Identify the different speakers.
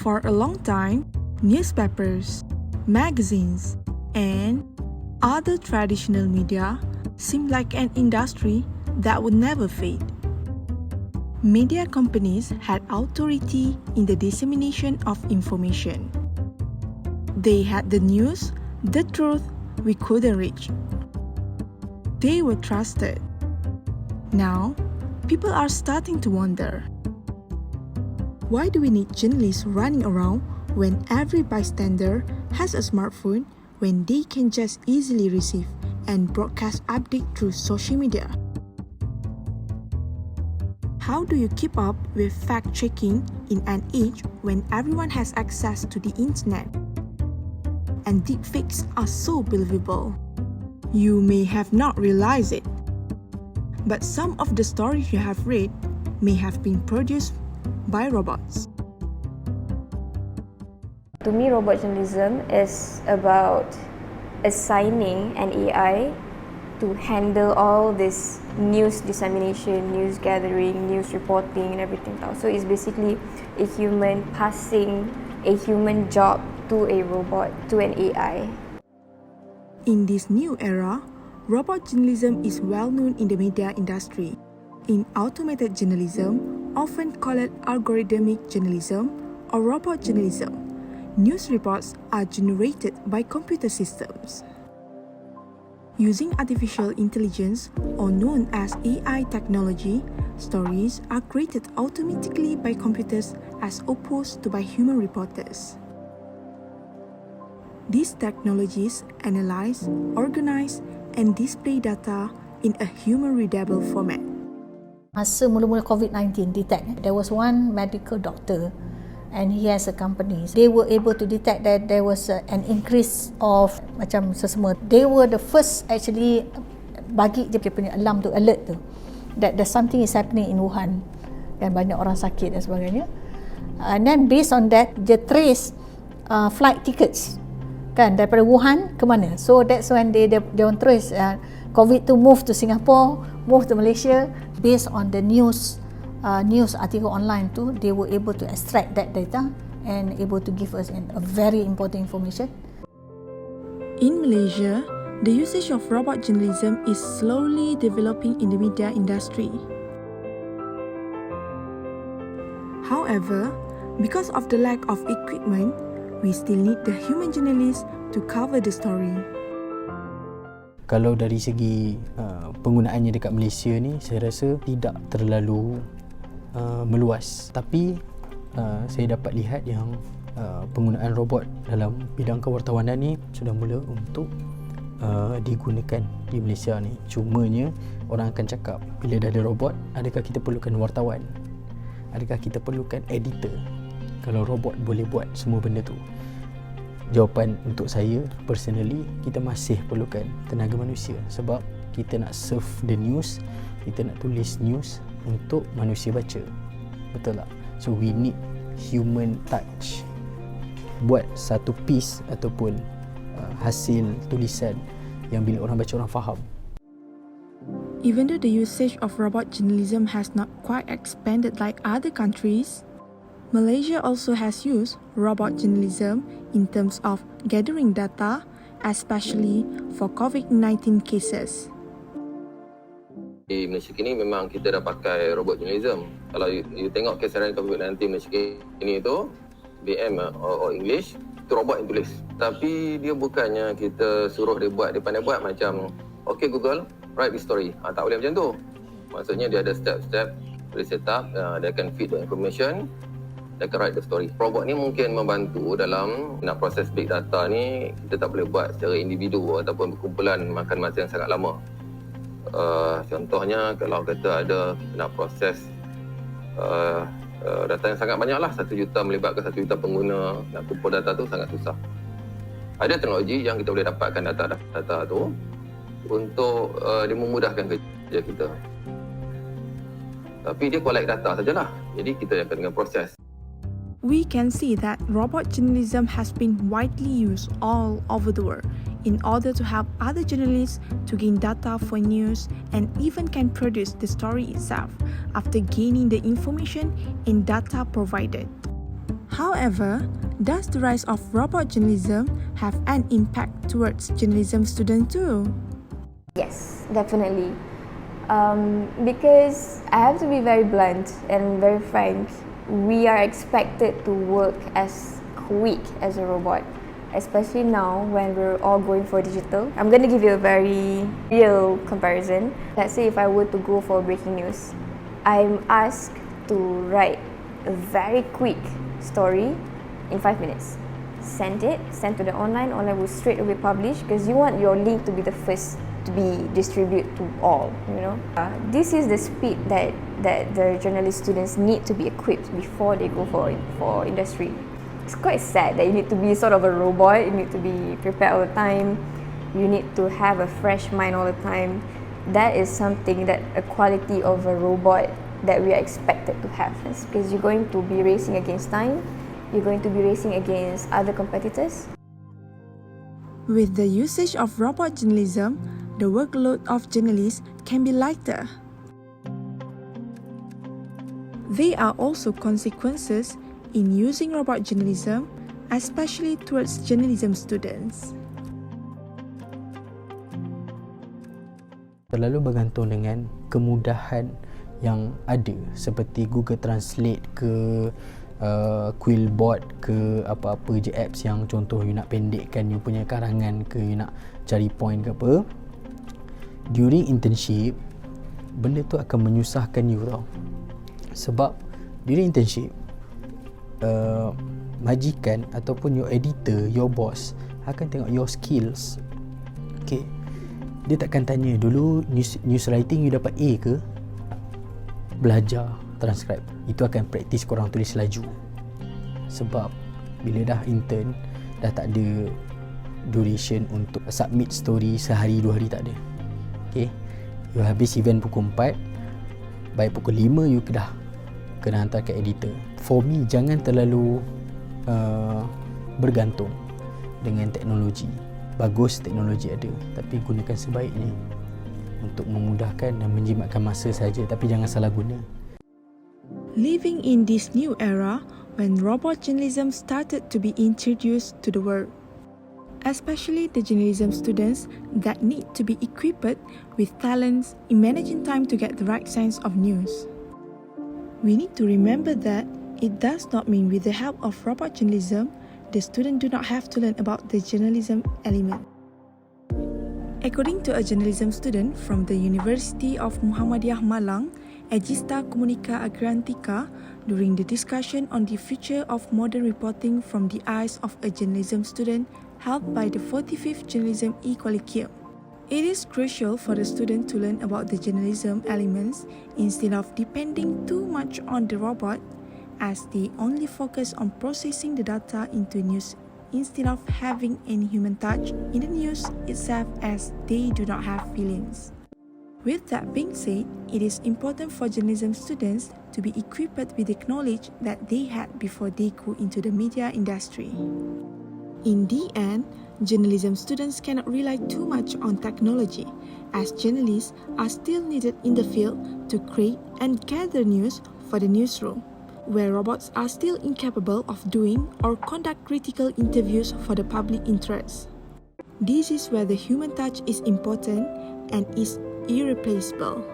Speaker 1: For a long time, newspapers, magazines, and other traditional media seemed like an industry that would never fade. Media companies had authority in the dissemination of information. They had the news, the truth we couldn't reach. They were trusted. Now, people are starting to wonder, why do we need journalists running around when every bystander has a smartphone when they can just easily receive and broadcast updates through social media? How do you keep up with fact-checking in an age when everyone has access to the internet? And deepfakes are so believable. You may have not realized it, but some of the stories you have read may have been produced by robots.
Speaker 2: To me, robot journalism is about assigning an AI to handle all this news dissemination, news gathering, news reporting and everything. So it's basically a human passing a human job to a robot, to an AI.
Speaker 1: In this new era, robot journalism is well known in the media industry. In automated journalism, often called algorithmic journalism or robot journalism, news reports are generated by computer systems. Using artificial intelligence, or known as AI technology, stories are created automatically by computers as opposed to by human reporters. These technologies analyze, organize, and display data in a human-readable format.
Speaker 3: Masa mula-mula COVID-19 detect, there was one medical doctor and he has a company. They were able to detect that there was an increase of macam sesama. They were the first actually bagi dia punya alarm tu, alert tu, that there's something is happening in Wuhan dan banyak orang sakit dan sebagainya. And then based on that, they trace flight tickets kan daripada Wuhan ke mana. So that's when they want trace COVID to move to Singapore, move to Malaysia. Based on the news article online too, they were able to extract that data and able to give us a very important information.
Speaker 1: In Malaysia, the usage of robot journalism is slowly developing in the media industry. However, because of the lack of equipment, we still need the human journalist to cover the story.
Speaker 4: Kalau dari segi penggunaannya dekat Malaysia ni, saya rasa tidak terlalu meluas. Tapi saya dapat lihat yang penggunaan robot dalam bidang kewartawanan ni sudah mula untuk digunakan di Malaysia ni. Cumanya orang akan cakap, bila dah ada robot, adakah kita perlukan wartawan? Adakah kita perlukan editor? Kalau robot boleh buat semua benda tu. Jawapan untuk saya personally, kita masih perlukan tenaga manusia sebab kita nak serve the news, kita nak tulis news untuk manusia baca. Betul tak? So we need human touch. Buat satu piece ataupun hasil tulisan yang bila orang baca orang faham.
Speaker 1: Even though the usage of robot journalism has not quite expanded like other countries, Malaysia also has used robot journalism in terms of gathering data, especially for COVID-19 cases.
Speaker 5: Di Malaysia kini memang kita dah pakai robot journalism. Kalau you tengok kesedaran COVID-19 Malaysia kini tu, BM or English, tu robot yang tulis. Tapi dia bukannya kita suruh dia buat, dia pandai buat macam, okay Google, write this story. Tak boleh macam tu. Maksudnya dia ada step-step, boleh set up, dia akan feed the information, dia akan write the story. Robot ni mungkin membantu dalam nak proses big data ni, kita tak boleh buat secara individu ataupun berkumpulan makan masa yang sangat lama. Contohnya kalau kata ada nak proses data yang sangat banyak lah, 1 juta melibatkan 1 juta pengguna, nak kumpul data tu sangat susah. Ada teknologi yang kita boleh dapatkan data tu untuk dia memudahkan kerja kita. Tapi dia collect data sajalah, jadi kita akan dengan proses.
Speaker 1: We can see that robot journalism has been widely used all over the world in order to help other journalists to gain data for news and even can produce the story itself after gaining the information and data provided. However, does the rise of robot journalism have an impact towards journalism students too?
Speaker 2: Yes, definitely. Because I have to be very blunt and very frank, we are expected to work as quick as a robot, especially now when we're all going for digital. I'm going to give you a very real comparison. Let's say if I were to go for breaking news, I'm asked to write a very quick story in 5 minutes. Send to the online will straight away publish because you want your link to be the first to be distributed to all, you know. This is the speed that the journalist students need to be equipped before they go for industry. It's quite sad that you need to be sort of a robot, you need to be prepared all the time, you need to have a fresh mind all the time. That is something that a quality of a robot that we are expected to have, because you're going to be racing against time, you're going to be racing against other competitors.
Speaker 1: With the usage of robot journalism, the workload of journalists can be lighter. There are also consequences in using robot journalism, especially towards journalism students.
Speaker 4: Terlalu bergantung dengan kemudahan yang ada seperti Google Translate ke Quillbot ke apa-apa je apps yang contoh you nak pendekkan you punya karangan ke you nak cari point ke apa. During internship, benda tu akan menyusahkan you tau. Sebab during internship, majikan ataupun your editor, your boss akan tengok your skills. Okay, dia takkan tanya dulu news writing you dapat A ke, belajar transcribe. Itu akan praktis korang tulis laju. Sebab bila dah intern, dah tak ada duration untuk submit story sehari 2 hari, tak ada. Okay, you habis event pukul 4, by pukul 5 you dah kena hantar ke editor. For me, jangan terlalu bergantung dengan teknologi. Bagus teknologi ada, tapi gunakan sebaiknya untuk memudahkan dan menjimatkan masa saja, tapi jangan salah guna.
Speaker 1: Living in this new era when robot journalism started to be introduced to the world, especially the journalism students that need to be equipped with talents in managing time to get the right sense of news. We need to remember that it does not mean with the help of robot journalism, the student do not have to learn about the journalism element. According to a journalism student from the Universiti of Muhammadiyah Malang, Egista Komunika Agrantika, during the discussion on the future of modern reporting from the eyes of a journalism student held by the 45th Journalism Colloquium. It is crucial for the student to learn about the journalism elements instead of depending too much on the robot, as they only focus on processing the data into news instead of having any human touch in the news itself, as they do not have feelings. With that being said, it is important for journalism students to be equipped with the knowledge that they had before they go into the media industry. In the end, journalism students cannot rely too much on technology, as journalists are still needed in the field to create and gather news for the newsroom, where robots are still incapable of doing or conduct critical interviews for the public interest. This is where the human touch is important and is irreplaceable.